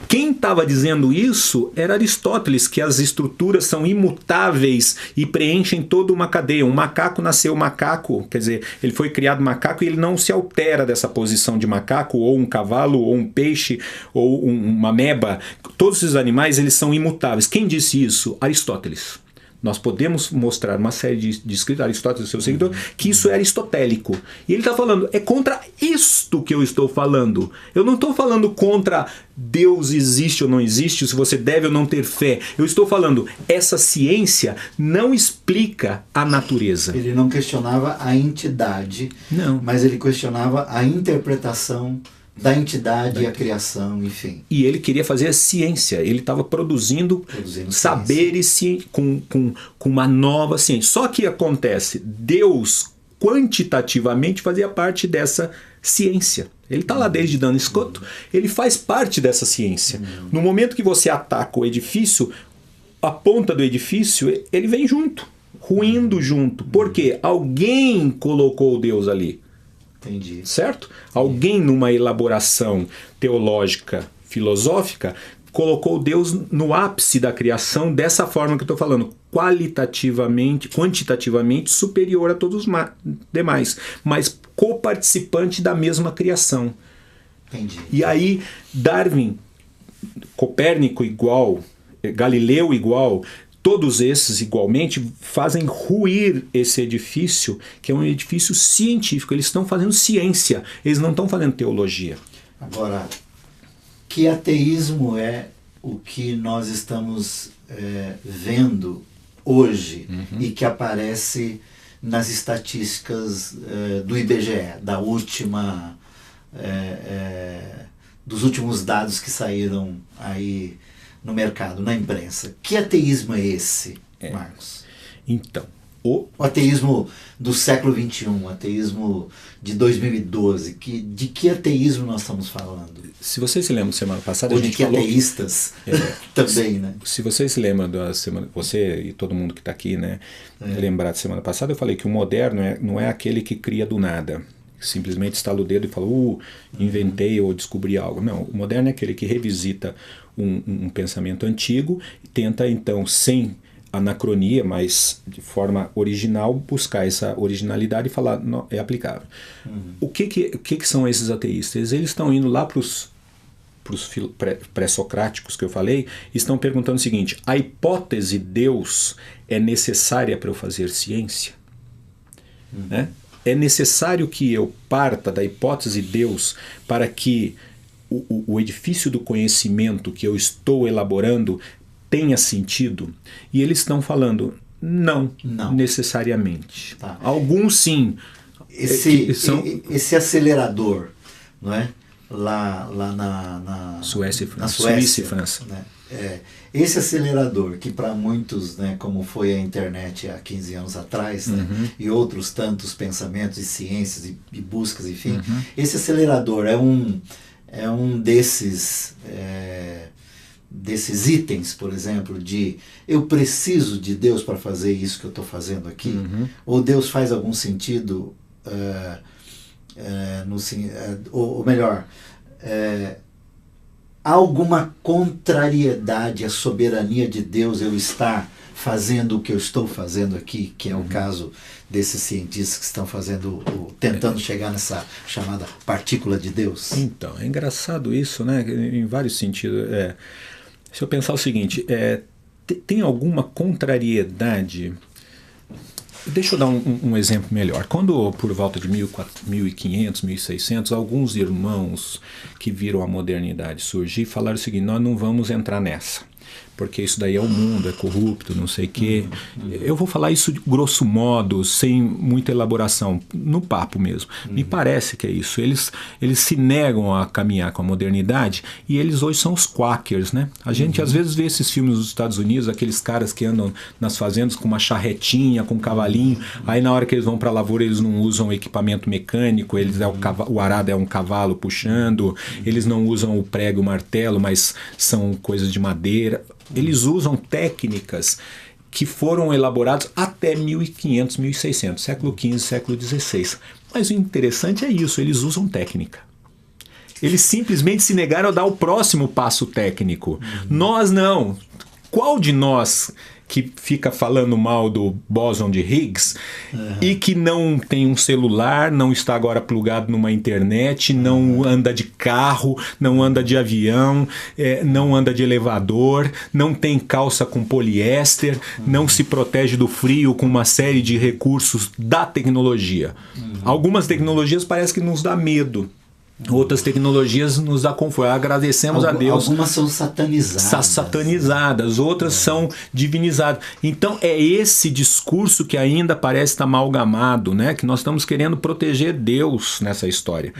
Quem estava dizendo isso era Aristóteles, que as estruturas são imutáveis e preenchem toda uma cadeia. Um macaco nasceu macaco, quer dizer, ele foi criado macaco e ele não se altera dessa posição de macaco, ou um cavalo, ou um peixe, ou uma ameba. Todos esses animais, eles são imutáveis. Quem disse isso? Aristóteles. Nós podemos mostrar uma série de escritos, Aristóteles e seu seguidor, que isso é aristotélico. E ele está falando, é contra isto que eu estou falando. Eu não estou falando contra Deus existe ou não existe, se você deve ou não ter fé. Eu estou falando, essa ciência não explica a natureza. Ele não questionava a entidade, não, mas ele questionava a interpretação da entidade e a criação, enfim. E ele queria fazer a ciência, ele estava produzindo saberes com uma nova ciência. Só que acontece, Deus quantitativamente fazia parte dessa ciência. Ele está lá desde Dan Scott, ele faz parte dessa ciência. No momento que você ataca o edifício, a ponta do edifício, ele vem junto, ruindo junto. Por quê? Alguém colocou Deus ali. Entendi. Certo? Alguém, numa elaboração teológica, filosófica, colocou Deus no ápice da criação dessa forma que eu estou falando, quantitativamente superior a todos os demais, mas coparticipante da mesma criação. Entendi. E aí, Darwin, Copérnico igual, Galileu igual, todos esses igualmente fazem ruir esse edifício, que é um edifício científico. Eles estão fazendo ciência, eles não estão fazendo teologia. Agora, que ateísmo é o que nós estamos vendo hoje e que aparece nas estatísticas do IBGE, da última, dos últimos dados que saíram aí no mercado, na imprensa? Que ateísmo é esse, Marcos? Então, o ateísmo do século XXI, o ateísmo de 2012, de que ateísmo nós estamos falando? Se vocês se lembram, semana passada ou a gente de que falou... ateístas também, né? Se vocês se lembram da semana, você e todo mundo que está aqui, né? Lembrar da semana passada, eu falei que o moderno não é aquele que cria do nada, simplesmente estala o dedo e fala, inventei ou descobri algo. Não, o moderno é aquele que revisita um pensamento antigo e tenta então, sem anacronia, mas de forma original, buscar essa originalidade e falar, não, é aplicável. O que são esses ateístas? Eles estão indo lá para os pré-socráticos que eu falei, estão perguntando o seguinte: a hipótese Deus é necessária para eu fazer ciência? Né? É necessário que eu parta da hipótese Deus para que o edifício do conhecimento que eu estou elaborando tenha sentido? E eles estão falando, não necessariamente. Tá. Alguns sim. Esse acelerador, não é? Lá na Suécia e França. Né? Esse acelerador, que para muitos, né, como foi a internet há 15 anos atrás, né, e outros tantos pensamentos e ciências e buscas, enfim, esse acelerador é um desses itens, por exemplo, de eu preciso de Deus para fazer isso que eu estou fazendo aqui, ou Deus faz algum sentido, ou melhor, há alguma contrariedade à soberania de Deus eu estar fazendo o que eu estou fazendo aqui, que é o caso desses cientistas que estão tentando chegar nessa chamada partícula de Deus? Então, é engraçado isso, né? Em vários sentidos. Se eu pensar o seguinte, tem alguma contrariedade? Deixa eu dar um exemplo melhor. Quando, por volta de 1500, 1600, alguns irmãos que viram a modernidade surgir falaram o seguinte: nós não vamos entrar nessa, porque isso daí é o mundo, é corrupto, não sei o quê. Eu vou falar isso de grosso modo, sem muita elaboração, no papo mesmo. Me parece que é isso. Eles se negam a caminhar com a modernidade e eles hoje são os quakers, né? A gente às vezes vê esses filmes dos Estados Unidos, aqueles caras que andam nas fazendas com uma charretinha, com um cavalinho, aí na hora que eles vão para a lavoura eles não usam equipamento mecânico, o arado é um cavalo puxando, eles não usam o prego e o martelo, mas são coisas de madeira. Eles usam técnicas que foram elaboradas até 1500, 1600, século XV, século XVI. Mas o interessante é isso, eles usam técnica. Eles simplesmente se negaram a dar o próximo passo técnico. Nós não. Qual de nós que fica falando mal do bóson de Higgs e que não tem um celular, não está agora plugado numa internet, não anda de carro, não anda de avião, não anda de elevador, não tem calça com poliéster, não se protege do frio com uma série de recursos da tecnologia. Algumas tecnologias parece que nos dá medo. Outras tecnologias nos dá conforto. Agradecemos a Deus. Algumas são satanizadas. Satanizadas, outras são divinizadas. Então é esse discurso que ainda parece estar amalgamado, né? Que nós estamos querendo proteger Deus nessa história.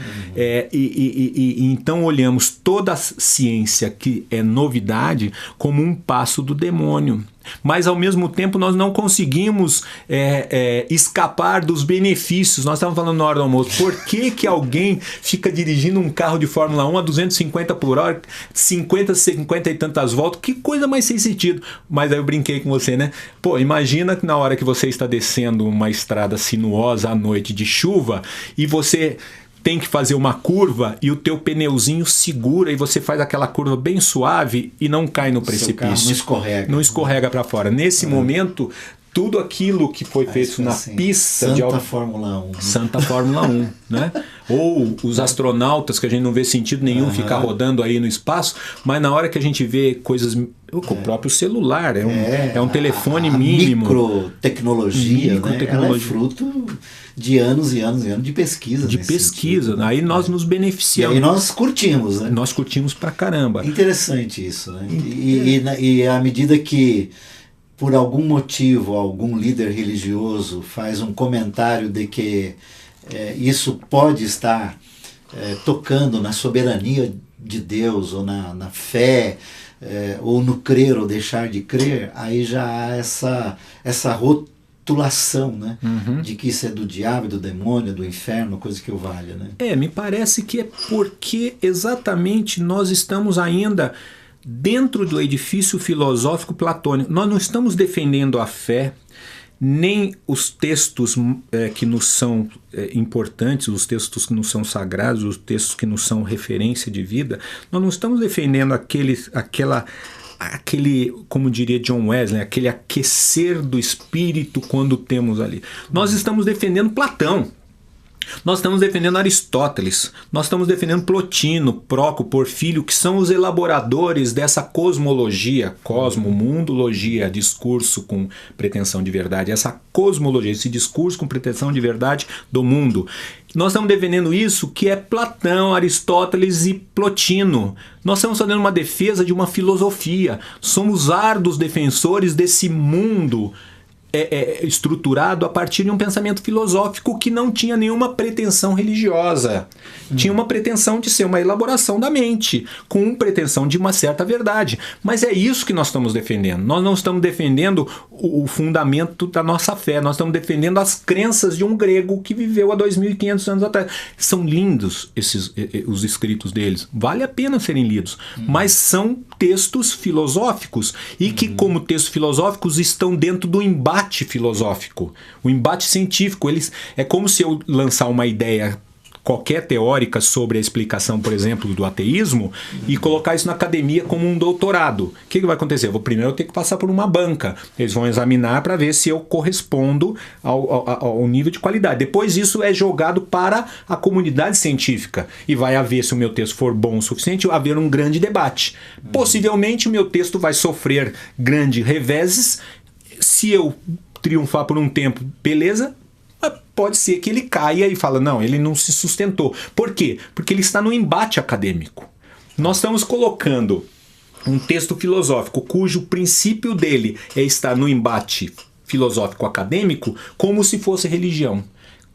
Então olhamos toda a ciência que é novidade como um passo do demônio. mas ao mesmo tempo nós não conseguimos escapar dos benefícios. Nós estávamos falando na hora do almoço, por que alguém fica dirigindo um carro de Fórmula 1 a 250 por hora, 50 e tantas voltas? Que coisa mais sem sentido. Mas aí eu brinquei com você, né? Pô, imagina que na hora que você está descendo uma estrada sinuosa à noite de chuva e você tem que fazer uma curva e o teu pneuzinho segura e você faz aquela curva bem suave e não cai no precipício. Seu carro não escorrega. Não escorrega para fora. Nesse momento, tudo aquilo que foi feito na pista Santa Fórmula 1. Santa Fórmula 1, né? Ou os astronautas, que a gente não vê sentido nenhum ficar rodando aí no espaço, mas na hora que a gente vê coisas... O próprio celular, é um telefone mínimo. Microtecnologia, né? Ela é fruto de anos e anos e anos de pesquisa. De pesquisa. Sentido, aí nós nos beneficiamos. E aí nós curtimos, né? Nós curtimos pra caramba. Interessante isso, né? E à medida que, por algum motivo, algum líder religioso faz um comentário de que isso pode estar tocando na soberania de Deus, ou na fé, ou no crer ou deixar de crer, aí já há essa rotulação, né? De que isso é do diabo, do demônio, do inferno, coisa que o valha, né? Me parece que é porque exatamente nós estamos ainda dentro do edifício filosófico platônico. Nós não estamos defendendo a fé, nem os textos que nos são importantes, os textos que nos são sagrados, os textos que nos são referência de vida. Nós não estamos defendendo aquele, como diria John Wesley, aquele aquecer do espírito quando temos ali. Nós estamos defendendo Platão. Nós estamos defendendo Aristóteles, nós estamos defendendo Plotino, Prócopo, Porfírio, que são os elaboradores dessa cosmologia, cosmo-mundo-logia, discurso com pretensão de verdade, essa cosmologia, esse discurso com pretensão de verdade do mundo. Nós estamos defendendo isso que é Platão, Aristóteles e Plotino. Nós estamos fazendo uma defesa de uma filosofia, somos árduos defensores desse mundo estruturado a partir de um pensamento filosófico que não tinha nenhuma pretensão religiosa. Tinha uma pretensão de ser uma elaboração da mente, com pretensão de uma certa verdade. Mas é isso que nós estamos defendendo. Nós não estamos defendendo o fundamento da nossa fé, nós estamos defendendo as crenças de um grego que viveu há 2.500 anos atrás. São lindos os escritos deles, vale a pena serem lidos, mas são textos filosóficos e que, como textos filosóficos, estão dentro do embate filosófico, o embate científico. É como se eu lançar uma ideia qualquer teórica sobre a explicação, por exemplo, do ateísmo e colocar isso na academia como um doutorado. O que vai acontecer? Primeiro eu tenho que passar por uma banca. Eles vão examinar para ver se eu correspondo ao nível de qualidade. Depois isso é jogado para a comunidade científica e vai haver, se o meu texto for bom o suficiente, haver um grande debate. Possivelmente o meu texto vai sofrer grandes reveses. Se eu triunfar por um tempo, beleza, pode ser que ele caia e fala, não, ele não se sustentou. Por quê? Porque ele está no embate acadêmico. Nós estamos colocando um texto filosófico cujo princípio dele é estar no embate filosófico acadêmico como se fosse religião,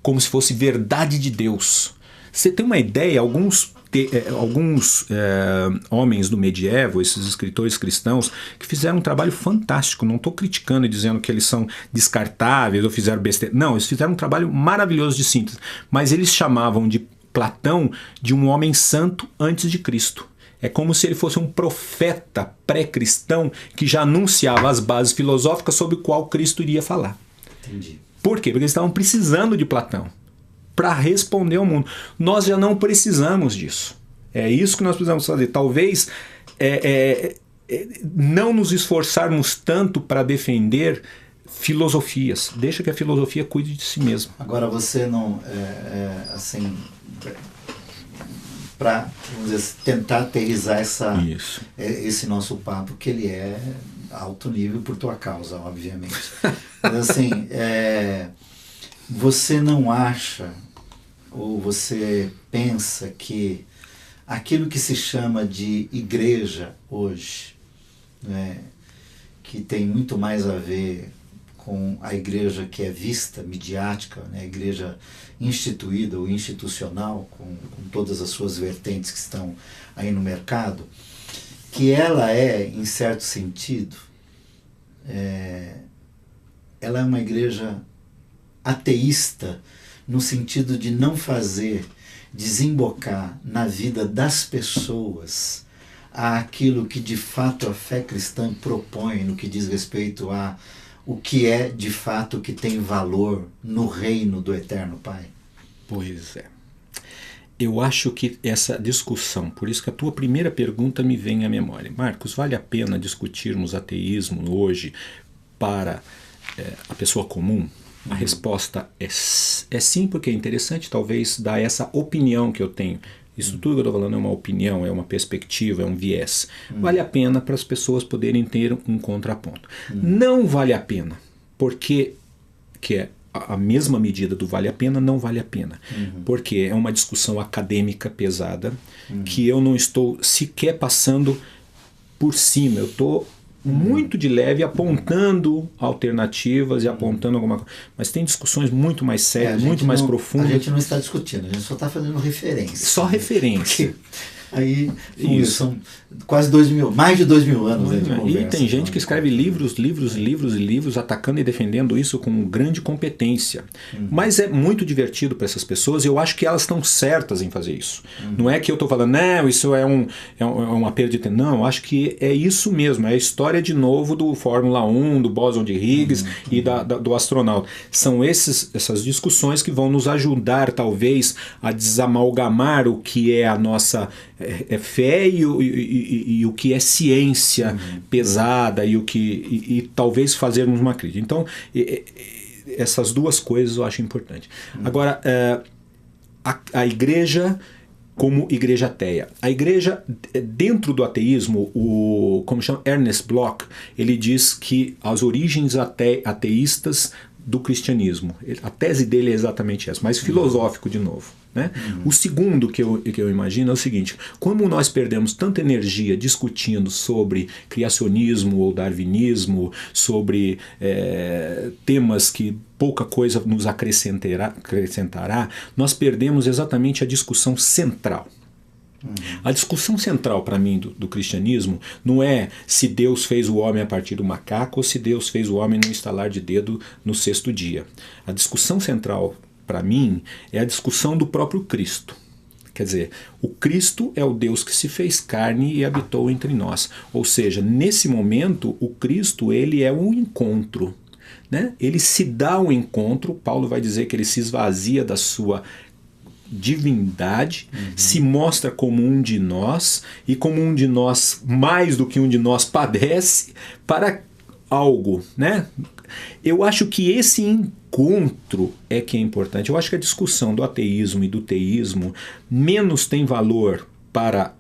como se fosse verdade de Deus. Você tem uma ideia, alguns homens do medievo, esses escritores cristãos, que fizeram um trabalho fantástico. Não estou criticando e dizendo que eles são descartáveis ou fizeram besteira. Não, eles fizeram um trabalho maravilhoso de síntese. Mas eles chamavam de Platão de um homem santo antes de Cristo. É como se ele fosse um profeta pré-cristão que já anunciava as bases filosóficas sobre o qual Cristo iria falar. Entendi. Por quê? Porque eles estavam precisando de Platão para responder ao mundo. Nós já não precisamos disso. É isso que nós precisamos fazer. Talvez não nos esforçarmos tanto para defender filosofias. Deixa que a filosofia cuide de si mesma. Agora você não, assim, para tentar aterrizar esse nosso papo, que ele é alto nível por tua causa, obviamente. Mas assim, você não acha, ou você pensa que aquilo que se chama de igreja hoje, né, que tem muito mais a ver com a igreja que é vista, midiática, né, a igreja instituída ou institucional, com todas as suas vertentes que estão aí no mercado, que ela é, em certo sentido, ela é uma igreja ateísta no sentido de não fazer desembocar na vida das pessoas aquilo que de fato a fé cristã propõe no que diz respeito a o que é de fato que tem valor no reino do Eterno Pai? Pois é. Eu acho que essa discussão, por isso que a tua primeira pergunta me vem à memória. Marcos, vale a pena discutirmos ateísmo hoje para a pessoa comum? A resposta é sim, porque é interessante talvez dar essa opinião que eu tenho. Isso tudo que eu estou falando é uma opinião, é uma perspectiva, é um viés. Vale a pena para as pessoas poderem ter um contraponto. Não vale a pena, porque que é a mesma medida do vale a pena, não vale a pena. Porque é uma discussão acadêmica pesada, que eu não estou sequer passando por cima. Eu estou muito de leve apontando alternativas e apontando alguma coisa. Mas tem discussões muito mais sérias, muito mais profundas. A gente não está discutindo, a gente só está fazendo referência. Só referência. Aí são quase 2.000, mais de 2.000 anos aí de conversa. E tem gente que escreve livros atacando e defendendo isso com grande competência. Mas é muito divertido para essas pessoas e eu acho que elas estão certas em fazer isso. Não é que eu estou falando, não, isso é uma perda de tempo. Não, eu acho que é isso mesmo. É a história de novo do Fórmula 1, do bóson de Higgs e do astronauta. São essas discussões que vão nos ajudar, talvez, a desamalgamar o que é a nossa fé e o que é ciência pesada e talvez fazermos uma crítica. Então, essas duas coisas eu acho importante. Agora, a igreja como igreja ateia. A igreja, dentro do ateísmo, como chama Ernest Bloch, ele diz que as origens ateístas do cristianismo, a tese dele é exatamente essa, mas filosófico de novo. Né? O segundo que eu imagino é o seguinte: como nós perdemos tanta energia discutindo sobre criacionismo ou darwinismo, sobre temas que pouca coisa nos acrescentará, nós perdemos exatamente a discussão central. A discussão central para mim do cristianismo não é se Deus fez o homem a partir do macaco ou se Deus fez o homem no estalar de dedo no sexto dia. A discussão central para mim é a discussão do próprio Cristo. Quer dizer, o Cristo é o Deus que se fez carne e habitou entre nós. Ou seja, nesse momento, o Cristo ele é um encontro. Né? Ele se dá um encontro, Paulo vai dizer que ele se esvazia da sua divindade, se mostra como um de nós, e como um de nós, mais do que um de nós, padece para algo, né? Eu acho que esse encontro é que é importante. Eu acho que a discussão do ateísmo e do teísmo menos tem valor para...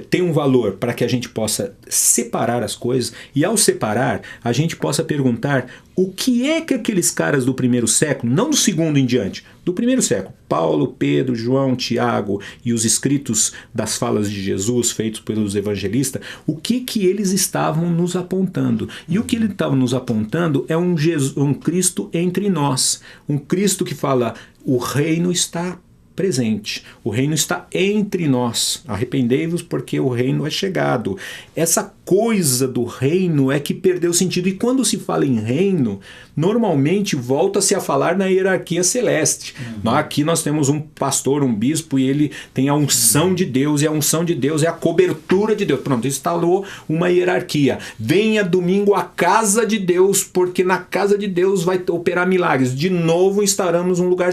tem um valor para que a gente possa separar as coisas, e ao separar a gente possa perguntar o que é que aqueles caras do primeiro século, não do segundo em diante, do primeiro século, Paulo, Pedro, João, Tiago e os escritos das falas de Jesus feitos pelos evangelistas, o que eles estavam nos apontando. E o que eles estavam nos apontando é um Cristo entre nós, um Cristo que fala, o reino está presente, o reino está entre nós, arrependei-vos porque o reino é chegado. Essa coisa do reino é que perdeu sentido, e quando se fala em reino, normalmente volta-se a falar na hierarquia celeste. Aqui nós temos um pastor, um bispo, e ele tem a unção de Deus, e a unção de Deus é a cobertura de Deus. Pronto, instalou uma hierarquia. Venha domingo à casa de Deus, porque na casa de Deus vai operar milagres. De novo instauramos um lugar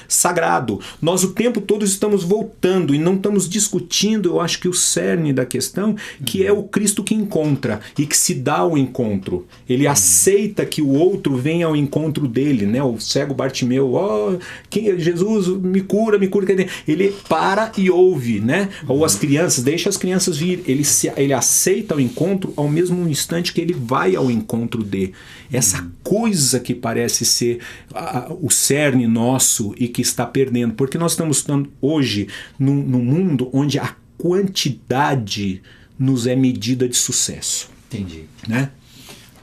sagrado. Nós o tempo todo estamos voltando e não estamos discutindo, eu acho que o cerne da questão, que é o Cristo que encontra e que se dá ao encontro. Ele aceita que o outro venha ao encontro dele, né? O cego Bartimeu, Jesus, me cura. Ele para e ouve, né? Ou as crianças, deixa as crianças vir. Ele aceita o encontro ao mesmo instante que ele vai ao encontro de. Essa coisa que parece ser o cerne nosso e que está perdendo, porque nós estamos hoje num mundo onde a quantidade nos é medida de sucesso. Entendi. Né?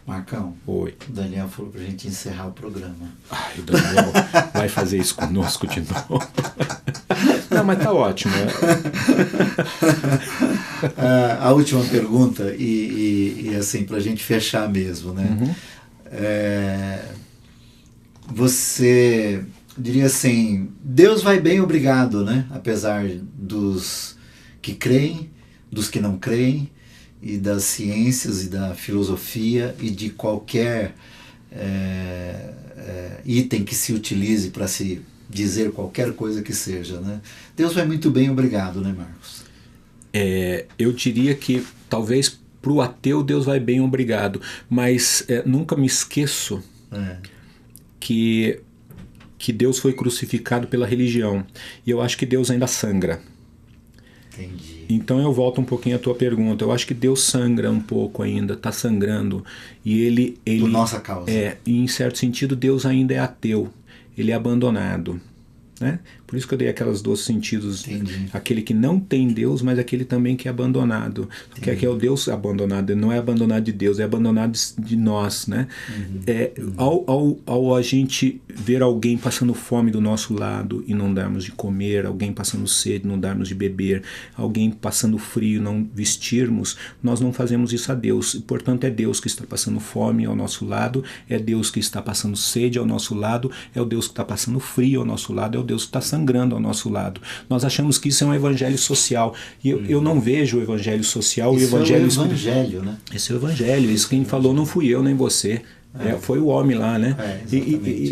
Marcão, Oi. o Daniel falou pra gente encerrar o programa. Ai, o Daniel vai fazer isso conosco de novo. Não, mas tá ótimo. A última pergunta, e assim, pra gente fechar mesmo, né? Uhum. Você diria assim, Deus vai bem, obrigado, né? Apesar dos que creem, dos que não creem, e das ciências e da filosofia e de qualquer item que se utilize para se dizer qualquer coisa que seja, né? Deus vai muito bem, obrigado, né, Marcos? Eu diria que talvez para o ateu Deus vai bem, obrigado, mas nunca me esqueço que Deus foi crucificado pela religião, e eu acho que Deus ainda sangra. Entendi. Então eu volto um pouquinho à tua pergunta. Eu acho que Deus sangra um pouco ainda, está sangrando. E ele por nossa causa. E em certo sentido Deus ainda é ateu, ele é abandonado, né? Por isso que eu dei aquelas dois sentidos. Entendi. Aquele que não tem Deus, mas aquele também que é abandonado. Porque aqui é o Deus abandonado, não é abandonado de Deus, é abandonado de nós, né? Ao a gente ver alguém passando fome do nosso lado e não darmos de comer, alguém passando sede, não darmos de beber, alguém passando frio, não vestirmos, nós não fazemos isso a Deus. E, portanto, é Deus que está passando fome ao nosso lado, é Deus que está passando sede ao nosso lado, é o Deus que está passando frio ao nosso lado, é o Deus que está sangrando ao nosso lado. Nós achamos que isso é um evangelho social. E eu não vejo o evangelho social. Isso o evangelho é o evangelho, né? Esse é o evangelho. Isso quem falou não fui eu nem você. Foi o homem lá, né?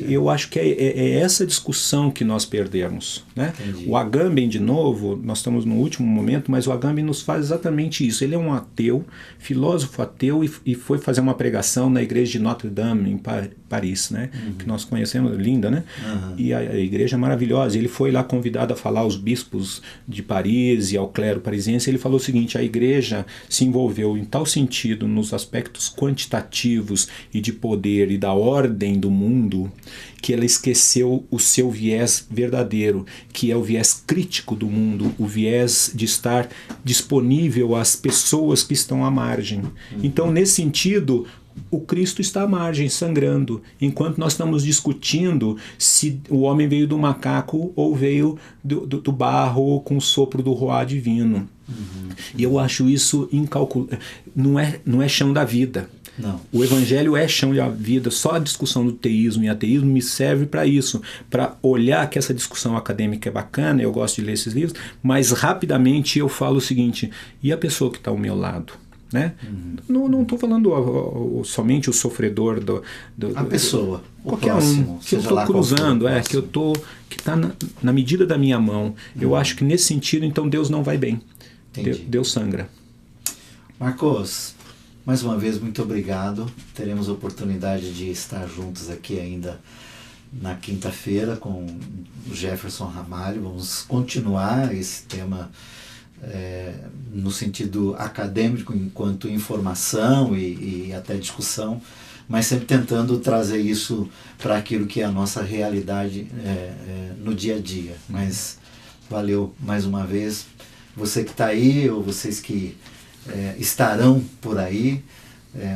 Eu acho que é essa discussão que nós perdemos, né? O Agamben, de novo, nós estamos no último momento, mas o Agamben nos faz exatamente isso. Ele é um ateu, filósofo ateu, e foi fazer uma pregação na igreja de Notre Dame, em Paris, né? Que nós conhecemos, linda, né? E a igreja é maravilhosa. Ele foi lá convidado a falar aos bispos de Paris e ao clero parisiense. Ele falou o seguinte: a igreja se envolveu em tal sentido nos aspectos quantitativos e de poder e da ordem do mundo, que ela esqueceu o seu viés verdadeiro, que é o viés crítico do mundo, o viés de estar disponível às pessoas que estão à margem. Então, nesse sentido, o Cristo está à margem, sangrando, enquanto nós estamos discutindo se o homem veio do macaco ou veio do barro com o sopro do Ruá divino. E eu acho isso incalculável. Não é chão da vida. Não. O evangelho é chão da vida. Só a discussão do teísmo e ateísmo me serve para isso, para olhar que essa discussão acadêmica é bacana, eu gosto de ler esses livros, mas rapidamente eu falo o seguinte: e a pessoa que está ao meu lado? Né? Não estou falando somente o sofredor a pessoa, qualquer próximo, que eu estou cruzando, que está na medida da minha mão. Eu acho que nesse sentido, então, Deus não vai bem. Deus sangra. Marcos, mais uma vez, muito obrigado. Teremos a oportunidade de estar juntos aqui ainda na quinta-feira com o Jefferson Ramalho. Vamos continuar esse tema no sentido acadêmico, enquanto informação e até discussão, mas sempre tentando trazer isso para aquilo que é a nossa realidade no dia a dia. Mas valeu mais uma vez. Você que está aí, ou vocês que estarão por aí,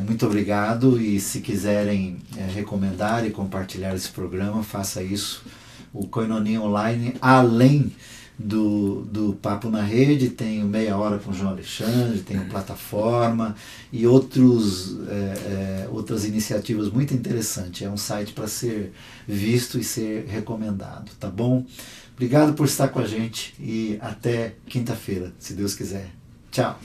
muito obrigado. E se quiserem recomendar e compartilhar esse programa, faça isso. O Koinonia Online, além do Papo na Rede, tem o Meia Hora com o João Alexandre, tem o Plataforma e outras iniciativas muito interessantes. É um site para ser visto e ser recomendado, tá bom? Obrigado por estar com a gente e até quinta-feira, se Deus quiser. Tchau!